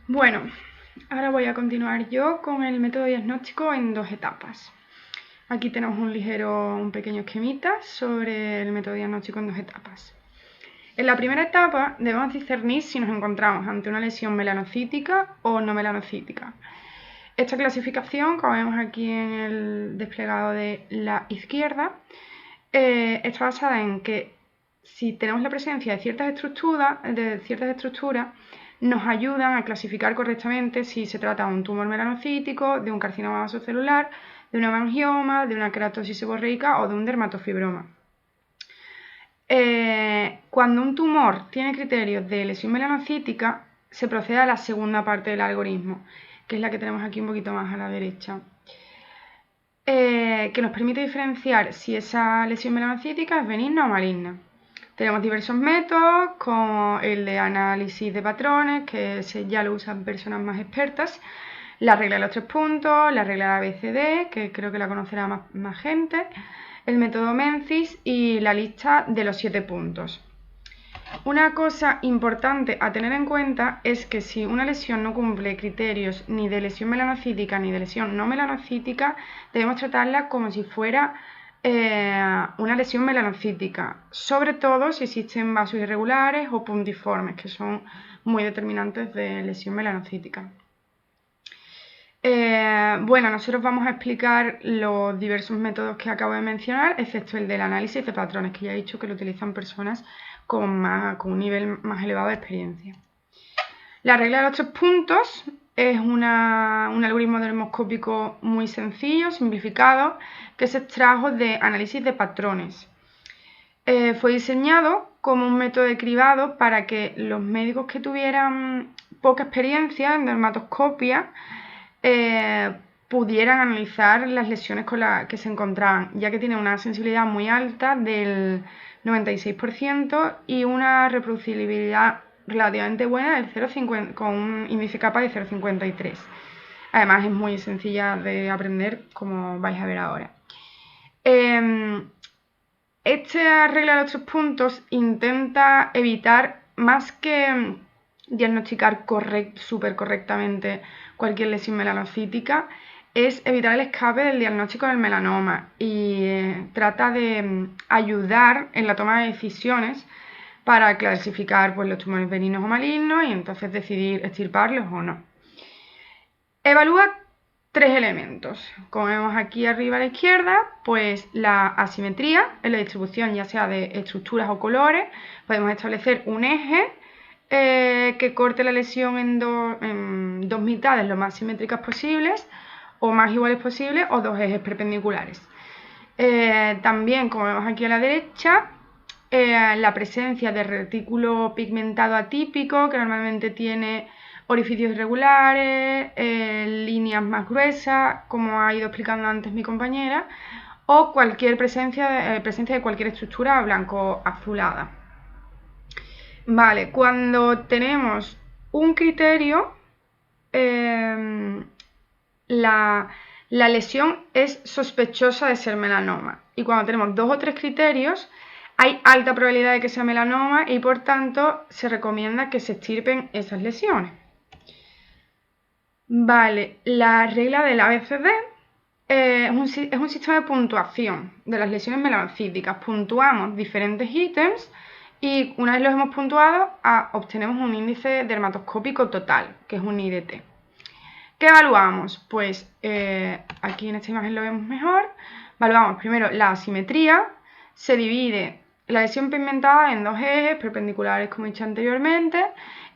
Bueno, ahora voy a continuar yo con el método diagnóstico en dos etapas. Aquí tenemos un pequeño esquemita sobre el método diagnóstico en dos etapas. En la primera etapa debemos discernir si nos encontramos ante una lesión melanocítica o no melanocítica. Esta clasificación, como vemos aquí en el desplegado de la izquierda, está basada en que si tenemos la presencia de ciertas estructuras, nos ayudan a clasificar correctamente si se trata de un tumor melanocítico, de un carcinoma vasocelular, de un hemangioma, de una queratosis seborreica o de un dermatofibroma. Cuando un tumor tiene criterios de lesión melanocítica, se procede a la segunda parte del algoritmo, que es la que tenemos aquí un poquito más a la derecha, que nos permite diferenciar si esa lesión melanocítica es benigna o maligna. Tenemos diversos métodos, como el de análisis de patrones, que ya lo usan personas más expertas, la regla de los 3 puntos, la regla de ABCD, que creo que la conocerá más gente, el método Menzies y la lista de los 7 puntos. Una cosa importante a tener en cuenta es que si una lesión no cumple criterios ni de lesión melanocítica ni de lesión no melanocítica, debemos tratarla como si fuera una lesión melanocítica, sobre todo si existen vasos irregulares o puntiformes, que son muy determinantes de lesión melanocítica. Bueno, nosotros vamos a explicar los diversos métodos que acabo de mencionar, excepto el del análisis de patrones, que ya he dicho que lo utilizan personas con un nivel más elevado de experiencia. La regla de los 3 puntos es un algoritmo dermoscópico muy sencillo, simplificado, que se extrajo de análisis de patrones. Fue diseñado como un método de cribado para que los médicos que tuvieran poca experiencia en dermatoscopia pudieran analizar las lesiones con las que se encontraban, ya que tiene una sensibilidad muy alta del 96% y una reproducibilidad relativamente buena del 0,50, con un índice capa de 0,53. Además es muy sencilla de aprender, como vais a ver ahora. Esta regla de los 3 puntos intenta evitar, más que diagnosticar súper correctamente cualquier lesión melanocítica, es evitar el escape del diagnóstico del melanoma y trata de ayudar en la toma de decisiones para clasificar pues, los tumores benignos o malignos y entonces decidir extirparlos o no. Evalúa 3 elementos. Como vemos aquí arriba a la izquierda, pues la asimetría en la distribución ya sea de estructuras o colores. Podemos establecer un eje que corte la lesión en dos mitades lo más simétricas posibles o más iguales posibles o dos ejes perpendiculares. También, como vemos aquí a la derecha, la presencia de retículo pigmentado atípico, que normalmente tiene orificios irregulares, líneas más gruesas, como ha ido explicando antes mi compañera, o cualquier presencia de cualquier estructura blanco-azulada. Vale, cuando tenemos un criterio, la lesión es sospechosa de ser melanoma. Y cuando tenemos 2 o 3 criterios, hay alta probabilidad de que sea melanoma y por tanto se recomienda que se extirpen esas lesiones. Vale, la regla del ABCD es un sistema de puntuación de las lesiones melanocíticas. Puntuamos diferentes ítems y una vez los hemos puntuado, obtenemos un índice dermatoscópico total, que es un IDT. ¿Qué evaluamos? Pues aquí en esta imagen lo vemos mejor. Evaluamos primero la asimetría. Se divide la lesión pigmentada en 2 ejes perpendiculares, como he dicho anteriormente,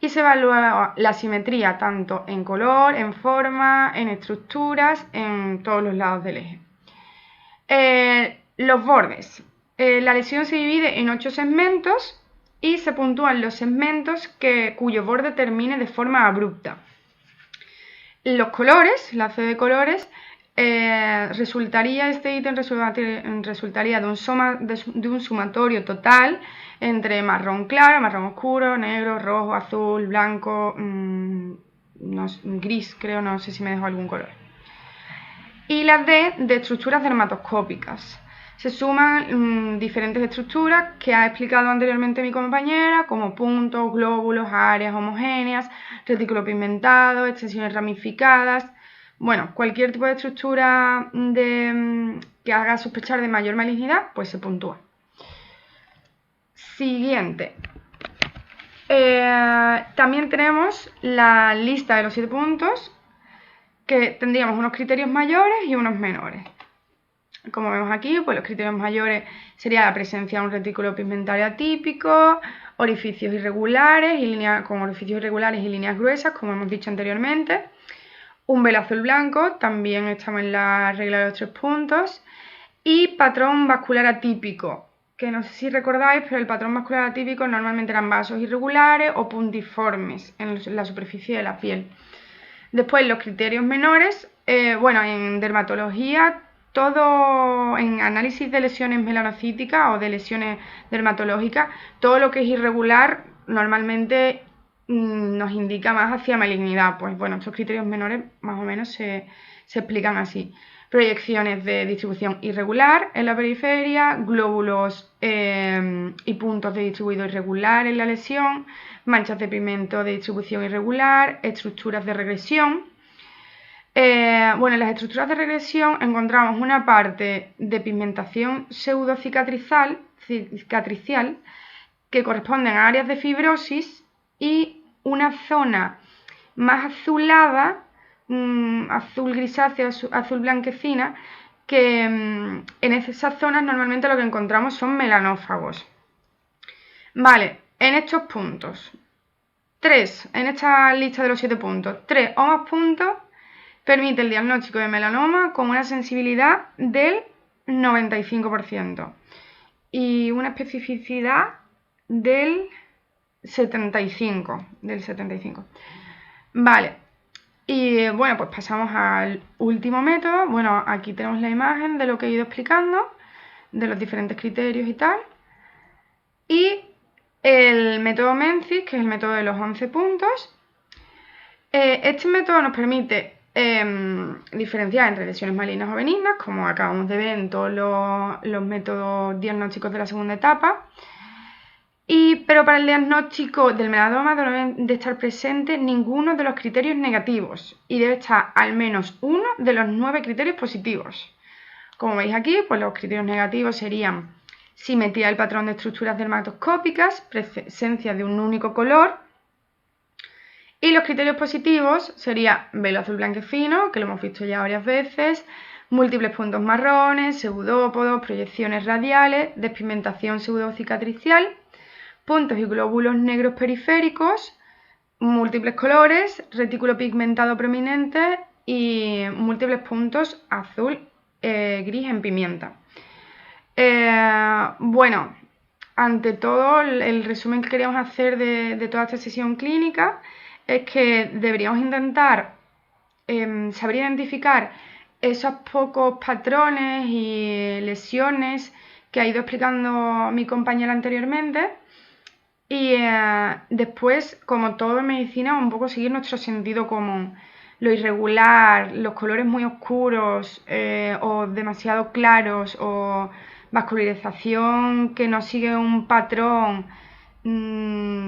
y se evalúa la asimetría tanto en color, en forma, en estructuras, en todos los lados del eje. Los bordes. La lesión se divide en 8 segmentos y se puntúan los segmentos cuyo borde termine de forma abrupta. Los colores, la C de colores, este ítem resultaría de un sumatorio total entre marrón claro, marrón oscuro, negro, rojo, azul, blanco, gris, creo, no sé si me dejo algún color. Y la D de estructuras dermatoscópicas. se suman diferentes estructuras que ha explicado anteriormente mi compañera, como puntos, glóbulos, áreas homogéneas, retículo pigmentado, extensiones ramificadas. Bueno, cualquier tipo de estructura que haga sospechar de mayor malignidad, pues se puntúa. Siguiente. También tenemos la lista de los 7 puntos, que tendríamos unos criterios mayores y unos menores. Como vemos aquí, pues los criterios mayores sería la presencia de un retículo pigmentario atípico, orificios irregulares con orificios irregulares y líneas gruesas, como hemos dicho anteriormente. Un velo azul blanco, también estamos en la regla de los 3 puntos. Y patrón vascular atípico, que no sé si recordáis, pero el patrón vascular atípico normalmente eran vasos irregulares o puntiformes en la superficie de la piel. Después los criterios menores, bueno, en dermatología, en análisis de lesiones melanocíticas o de lesiones dermatológicas, todo lo que es irregular normalmente nos indica más hacia malignidad. Pues bueno, estos criterios menores más o menos se explican así. Proyecciones de distribución irregular en la periferia, glóbulos y puntos de distribuido irregular en la lesión, manchas de pigmento de distribución irregular, estructuras de regresión. Bueno, en las estructuras de regresión encontramos una parte de pigmentación pseudocicatricial que corresponden a áreas de fibrosis y una zona más azulada, azul grisáceo, azul blanquecina, que en esas zonas normalmente lo que encontramos son melanófagos. Vale, en estos puntos, en esta lista de los 7 puntos, 3 o más puntos permite el diagnóstico de melanoma con una sensibilidad del 95% y una especificidad del 75%. Vale, y bueno, pues pasamos al último método. Bueno, aquí tenemos la imagen de lo que he ido explicando, de los diferentes criterios y tal. Y el método Menzies, que es el método de los 11 puntos. Este método nos permite diferenciar entre lesiones malignas o benignas, como acabamos de ver en todos los métodos diagnósticos de la segunda etapa. Pero para el diagnóstico del melanoma deben de estar presentes ninguno de los criterios negativos y debe estar al menos uno de los 9 criterios positivos. Como veis aquí, pues los criterios negativos serían simetría del patrón de estructuras dermatoscópicas, presencia de un único color. Y los criterios positivos serían velo azul blanquecino, que lo hemos visto ya varias veces, múltiples puntos marrones, pseudópodos, proyecciones radiales, despigmentación pseudocicatricial, puntos y glóbulos negros periféricos, múltiples colores, retículo pigmentado prominente y múltiples puntos azul, gris en pimienta. Bueno, ante todo, el resumen que queríamos hacer de toda esta sesión clínica es que deberíamos intentar saber identificar esos pocos patrones y lesiones que ha ido explicando mi compañera anteriormente y después, como todo en medicina, un poco seguir nuestro sentido común. Lo irregular, los colores muy oscuros o demasiado claros o vascularización que no sigue un patrón,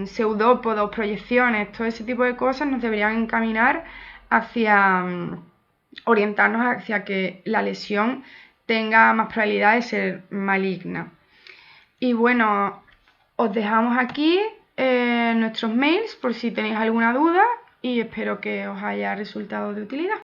pseudópodos, proyecciones, todo ese tipo de cosas nos deberían encaminar hacia orientarnos hacia que la lesión tenga más probabilidad de ser maligna. Y bueno, os dejamos aquí nuestros mails por si tenéis alguna duda y espero que os haya resultado de utilidad.